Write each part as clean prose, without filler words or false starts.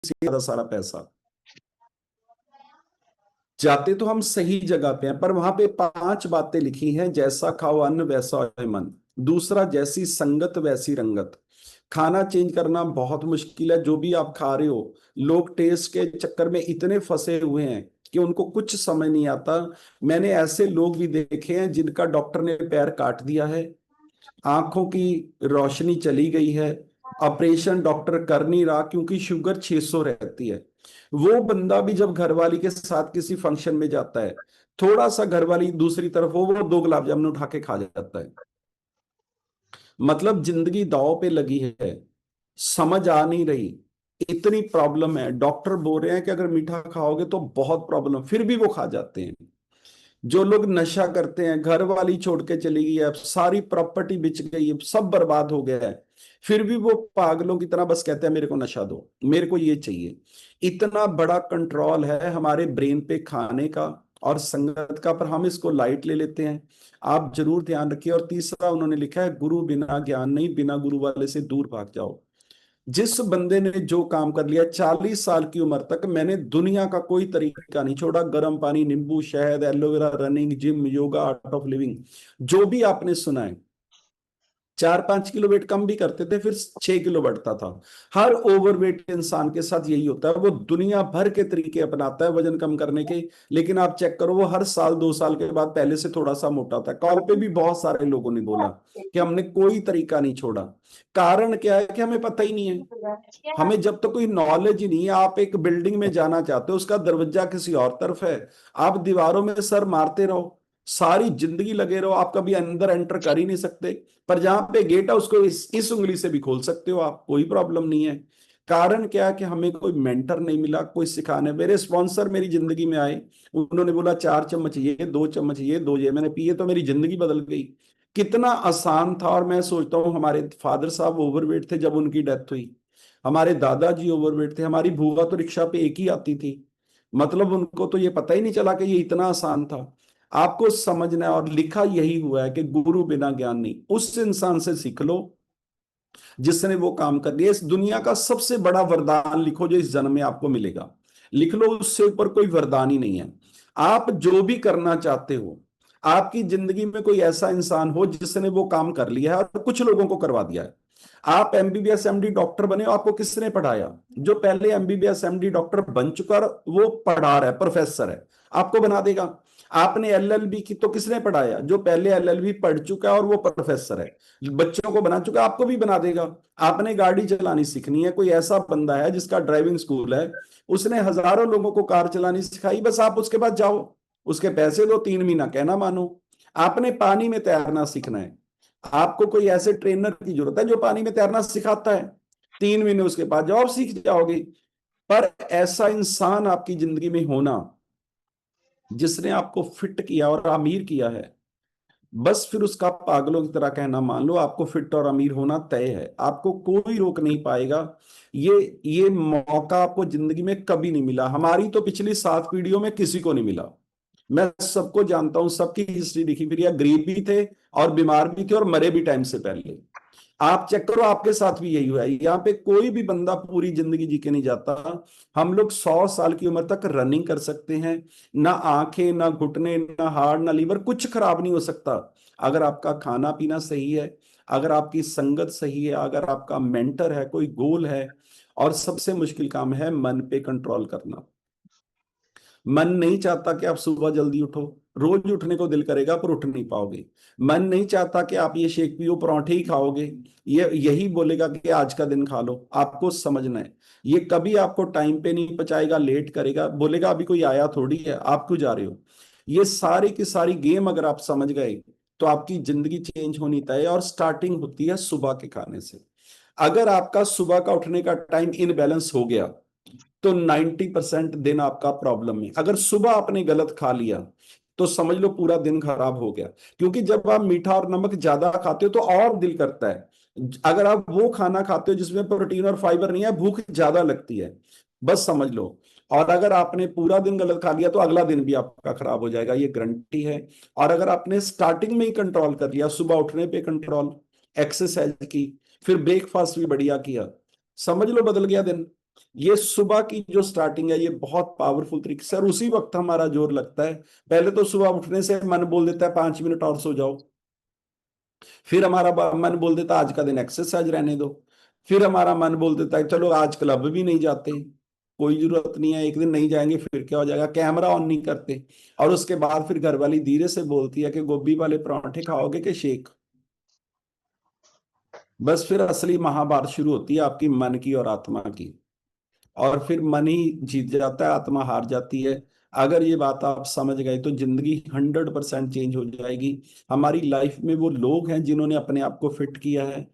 ज्यादा सारा पैसा। जाते तो हम सही जगह पे हैं, पर वहां पे 5 बातें लिखी हैं। जैसा खाओ अन्न वैसा होए मन। दूसरा, जैसी संगत वैसी रंगत। खाना चेंज करना बहुत मुश्किल है। जो भी आप खा रहे हो, लोग टेस्ट के चक्कर में इतने फंसे हुए हैं कि उनको कुछ समझ नहीं आता। मैंने ऐसे लोग भी देखे हैं जिनका डॉक्टर ने पैर काट दिया है, आंखों की रोशनी चली गई है, ऑपरेशन डॉक्टर कर नहीं रहा क्योंकि शुगर 600 रहती है। वो बंदा भी जब घरवाली के साथ किसी फंक्शन में जाता है, थोड़ा सा घरवाली दूसरी तरफ हो, वो 2 गुलाब जामुन उठा के खा जाता है। मतलब जिंदगी दांव पे लगी है, समझ आ नहीं रही। इतनी प्रॉब्लम है, डॉक्टर बोल रहे हैं कि अगर मीठा खाओगे तो बहुत प्रॉब्लम, फिर भी वो खा जाते हैं। जो लोग नशा करते हैं, घर वाली छोड़ के चली गई है, अब सारी प्रॉपर्टी बिच गई है, सब बर्बाद हो गया है, फिर भी वो पागलों की तरह बस कहते हैं मेरे को नशा दो, मेरे को ये चाहिए। इतना बड़ा कंट्रोल है हमारे ब्रेन पे खाने का और संगत का, पर हम इसको लाइट ले लेते हैं। आप जरूर ध्यान रखिए। और तीसरा उन्होंने लिखा है, गुरु बिना ज्ञान नहीं, बिना गुरु वाले से दूर भाग जाओ। जिस बंदे ने जो काम कर लिया 40 साल की उम्र तक, मैंने दुनिया का कोई तरीका नहीं छोड़ा। गर्म पानी, नींबू, शहद, aloe vera, running, gym, yoga, art of living, जो भी आपने सुना है। 4-5 किलो वेट कम भी करते थे, फिर 6 किलो बढ़ता था। हर ओवरवेट इंसान के साथ यही होता है, वो दुनिया भर के तरीके अपनाता है वजन कम करने के, लेकिन आप चेक करो वो हर साल 2 साल के बाद पहले से थोड़ा सा मोटा होता है। कॉल पे भी बहुत सारे लोगों ने बोला कि हमने कोई तरीका नहीं छोड़ा। कारण क्या है कि हमें पता ही नहीं है। हमें जब तक कोई नॉलेज ही नहीं है, आप एक बिल्डिंग में जाना चाहते हो, उसका दरवाजा किसी और तरफ है, आप दीवारों में सर मारते रहो, सारी जिंदगी लगे रहो, आप कभी अंदर एंटर कर ही नहीं सकते। पर जहां पे गेट है उसको इस उंगली से भी खोल सकते हो आप, कोई प्रॉब्लम नहीं है। कारण क्या है कि हमें कोई मेंटर नहीं मिला, कोई सिखाने। मेरे स्पॉन्सर मेरी जिंदगी में आए, उन्होंने बोला 4 चम्मच ये, 2 चम्मच ये, 2 ये, मैंने पिए तो मेरी जिंदगी बदल गई। कितना आसान था। और मैं सोचता हूँ हमारे फादर साहब ओवरवेट थे जब उनकी डेथ हुई, हमारे दादाजी ओवरवेट थे, हमारी बुआ तो रिक्शा पे एक ही आती थी। मतलब उनको तो ये पता ही नहीं चला कि ये इतना आसान था। आपको समझना है, और लिखा यही हुआ है कि गुरु बिना ज्ञान नहीं। उस इंसान से सीख लो जिसने वो काम कर दिया। इस दुनिया का सबसे बड़ा वरदान लिखो जो इस जन्म में आपको मिलेगा, लिख लो, उससे ऊपर कोई वरदान ही नहीं है। आप जो भी करना चाहते हो, आपकी जिंदगी में कोई ऐसा इंसान हो जिसने वो काम कर लिया है और कुछ लोगों को करवा दिया है। आप एमबीबीएस एमडी डॉक्टर बने हो, आपको किसने पढ़ाया? जो पहले एमबीबीएस एमडी डॉक्टर बन चुका है, वो पढ़ा रहा है, प्रोफेसर है, आपको बना देगा। आपने एलएलबी की तो किसने पढ़ाया? जो पहले एलएलबी पढ़ चुका है और वो प्रोफेसर है, बच्चों को बना चुका है, आपको भी बना देगा। आपने गाड़ी चलानी सीखनी है, कोई ऐसा बंदा है जिसका ड्राइविंग स्कूल है, उसने हजारों लोगों को कार चलानी सिखाई, बस आप उसके पास जाओ, उसके पैसे दो, 3 महीना कहना मानो। आपने पानी में तैरना सीखना है, आपको कोई ऐसे ट्रेनर की जरूरत है जो पानी में तैरना सिखाता है, 3 महीने उसके पास जाओ, आप सीख जाओगे। पर ऐसा इंसान आपकी जिंदगी में होना जिसने आपको फिट किया और अमीर किया है, बस फिर उसका पागलों की तरह कहना मान लो, आपको फिट और अमीर होना तय है, आपको कोई रोक नहीं पाएगा। ये मौका आपको जिंदगी में कभी नहीं मिला, हमारी तो पिछली 7 पीढ़ियों में किसी को नहीं मिला। मैं सबको जानता हूं, सबकी हिस्ट्री लिखी फिर, या गरीब भी थे और बीमार भी थे और मरे भी टाइम से पहले। आप चेक करो, आपके साथ भी यही हुआ है। यहाँ पे कोई भी बंदा पूरी जिंदगी जी के नहीं जाता। हम लोग 100 साल की उम्र तक रनिंग कर सकते हैं, ना आंखें, ना घुटने, ना हार्ट, ना लीवर, कुछ खराब नहीं हो सकता। अगर आपका खाना पीना सही है, अगर आपकी संगत सही है, अगर आपका मेंटर है, कोई गोल है। और सबसे मुश्किल काम है मन पे कंट्रोल करना। मन नहीं चाहता कि आप सुबह जल्दी उठो, रोज उठने को दिल करेगा पर उठ नहीं पाओगे। मन नहीं चाहता कि आप ये शेक पियो, परांठे ही खाओगे, ये यही बोलेगा कि आज का दिन खा लो। आपको समझना है, ये कभी आपको टाइम पे नहीं पहुंचाएगा, लेट करेगा, बोलेगा अभी कोई आया थोड़ी है, आप क्यों जा रहे हो। ये सारी की सारी गेम अगर आप समझ गए तो आपकी जिंदगी चेंज होनी तय है। और स्टार्टिंग होती है सुबह के खाने से। अगर आपका सुबह का उठने का टाइम इनबैलेंस हो गया तो 90% दिन आपका प्रॉब्लम है। अगर सुबह आपने गलत खा लिया तो समझ लो पूरा दिन खराब हो गया। क्योंकि जब आप मीठा और नमक ज्यादा खाते हो तो और दिल करता है। अगर आप वो खाना खाते हो जिसमें प्रोटीन और फाइबर नहीं है, भूख ज्यादा लगती है, बस समझ लो। और अगर आपने पूरा दिन गलत खा लिया तो अगला दिन भी आपका खराब हो जाएगा, ये गारंटी है। और अगर आपने स्टार्टिंग में ही कंट्रोल कर लिया, सुबह उठने पे कंट्रोल, एक्सरसाइज की, फिर ब्रेकफास्ट भी बढ़िया किया, समझ लो बदल गया दिन। ये सुबह की जो स्टार्टिंग है ये बहुत पावरफुल तरीके से, और उसी वक्त हमारा जोर लगता है। पहले तो सुबह उठने से मन बोल देता है 5 मिनट और सो जाओ, फिर हमारा मन बोल देता है आज का दिन एक्सरसाइज रहने दो, फिर हमारा मन बोल देता है चलो आज क्लब भी नहीं जाते, कोई जरूरत नहीं है, एक दिन नहीं जाएंगे फिर क्या हो जाएगा, कैमरा ऑन नहीं करते। और उसके बाद फिर घरवाली धीरे से बोलती है कि गोभी वाले परांठे खाओगे कि शेक। बस फिर असली महाभारत शुरू होती है आपकी मन की और आत्मा की, और फिर मन ही जीत जाता है, आत्मा हार जाती है। अगर ये बात आप समझ गए तो जिंदगी 100% चेंज हो जाएगी। हमारी लाइफ में वो लोग हैं जिन्होंने अपने आप को फिट किया है,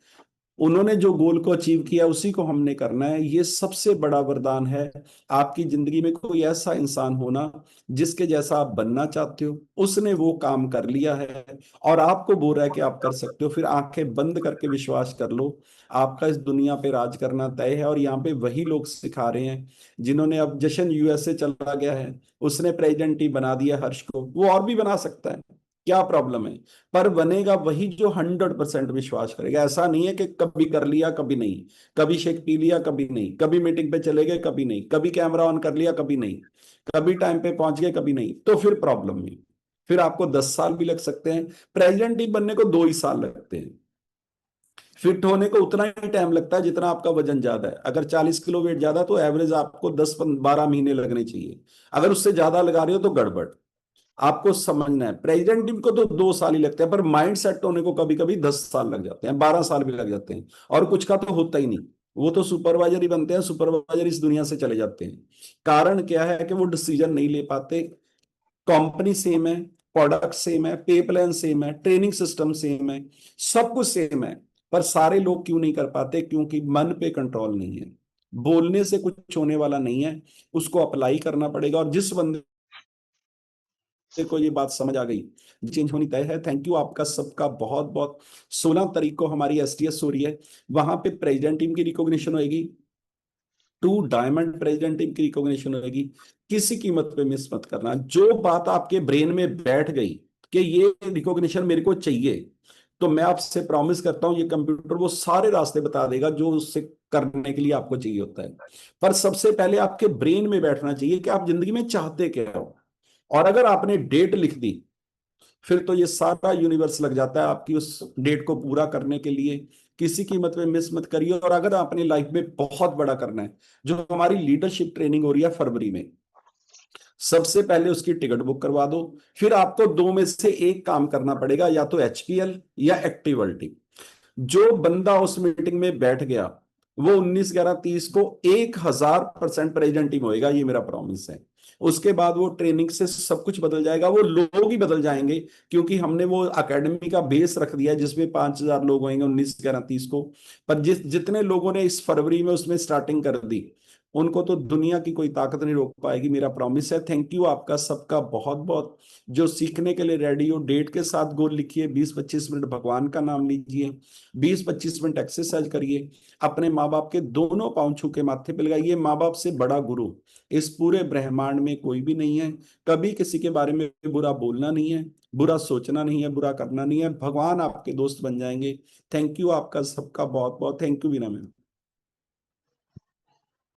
उन्होंने जो गोल को अचीव किया उसी को हमने करना है, ये सबसे बड़ा वरदान है। आपकी जिंदगी में कोई ऐसा इंसान होना जिसके जैसा आप बनना चाहते हो, उसने वो काम कर लिया है और आपको बोल रहा है कि आप कर सकते हो, फिर आंखें बंद करके विश्वास कर लो, आपका इस दुनिया पे राज करना तय है। और यहाँ पे वही लोग सिखा रहे हैं जिन्होंने, अब जशन यूएसए चला गया है, उसने प्रेसिडेंट ही बना दिया हर्ष को, वो और भी बना सकता है, क्या प्रॉब्लम है। पर बनेगा वही जो 100% विश्वास करेगा। ऐसा नहीं है कि कभी कर लिया कभी नहीं, कभी शेक पी लिया कभी नहीं, कभी मीटिंग पे चले गए कभी नहीं, कभी कैमरा ऑन कर लिया कभी नहीं, कभी टाइम पे पहुंच गए कभी नहीं, तो फिर प्रॉब्लम नहीं। फिर आपको 10 साल भी लग सकते हैं, प्रेसिडेंट ही बनने को 2 ही साल लगते हैं। फिट होने को उतना ही टाइम लगता है जितना आपका वजन ज्यादा है। अगर 40 किलो वेट ज्यादा है, तो एवरेज आपको 10-12 महीने लगने चाहिए। अगर उससे ज्यादा लगा रहे हो तो गड़बड़। आपको समझना है प्रेसिडेंट टीम को तो 2 साल ही लगते हैं, पर माइंड सेट होने को कभी कभी 10 साल लग जाते हैं, 12 साल भी लग जाते हैं। और कुछ का तो होता ही नहीं, वो तो सुपरवाइजर ही बनते हैं, सुपरवाइजर इस दुनिया से चले जाते हैं। कारण क्या है कि वो डिसीजन नहीं ले पाते। कंपनी सेम है, प्रोडक्ट सेम है, पे प्लान सेम है, ट्रेनिंग सिस्टम सेम है, सब कुछ सेम है, पर सारे लोग क्यों नहीं कर पाते? क्योंकि मन पे कंट्रोल नहीं है। बोलने से कुछ होने वाला नहीं है, उसको अप्लाई करना पड़ेगा। और जिस बंदे को ये बात समझ आ गई, चेंज होनी तय है। थैंक यू आपका सबका बहुत बहुत। 16 तारीख को हमारी एसटीएस हो रही है, वहां पे प्रेसिडेंट टीम की रिकॉग्निशन होगी, 2 डायमंड प्रेसिडेंट टीम की रिकॉग्निशन होगी। किसी कीमत पे मिस मत करना। जो बात आपके ब्रेन में बैठ गई कि ये रिकॉग्निशन मेरे को चाहिए, तो मैं आपसे प्रॉमिस करता हूं ये कंप्यूटर वो सारे रास्ते बता देगा जो उससे करने के लिए आपको चाहिए होता है। पर सबसे पहले आपके ब्रेन में बैठना चाहिए कि आप जिंदगी में चाहते क्या हो। और अगर आपने डेट लिख दी, फिर तो ये सारा यूनिवर्स लग जाता है आपकी उस डेट को पूरा करने के लिए। किसी कीमत में मिस मत करिए। और अगर आपने लाइफ में बहुत बड़ा करना है, जो हमारी लीडरशिप ट्रेनिंग हो रही है फरवरी में, सबसे पहले उसकी टिकट बुक करवा दो। फिर आपको दो में से एक काम करना पड़ेगा, या तो एचपीएल या एक्टिविटी। जो बंदा उस मीटिंग में बैठ गया, वो 19/11/30 को 1000% प्रेसिडेंट टीम होएगा, ये मेरा प्रॉमिस है। उसके बाद वो ट्रेनिंग से सब कुछ बदल जाएगा, वो लोग ही बदल जाएंगे, क्योंकि हमने वो एकेडमी का बेस रख दिया है जिसमें 5000 लोग होंगे 19/11/30 को। पर जितने लोगों ने इस फरवरी में उसमें स्टार्टिंग कर दी, उनको तो दुनिया की कोई ताकत नहीं रोक पाएगी, मेरा प्रॉमिस है। थैंक यू आपका सबका बहुत बहुत। जो सीखने के लिए रेडी हो, डेट के साथ गोल लिखिए, 20-25 मिनट भगवान का नाम लीजिए, 20-25 मिनट एक्सरसाइज करिए, अपने माँ बाप के दोनों पांव छू के माथे पे लगाइए। माँ बाप से बड़ा गुरु इस पूरे ब्रह्मांड में कोई भी नहीं है। कभी किसी के बारे में बुरा बोलना नहीं है, बुरा सोचना नहीं है, बुरा करना नहीं है। भगवान आपके दोस्त बन जाएंगे। थैंक यू आपका सबका बहुत बहुत। Thank you Veena ma'am.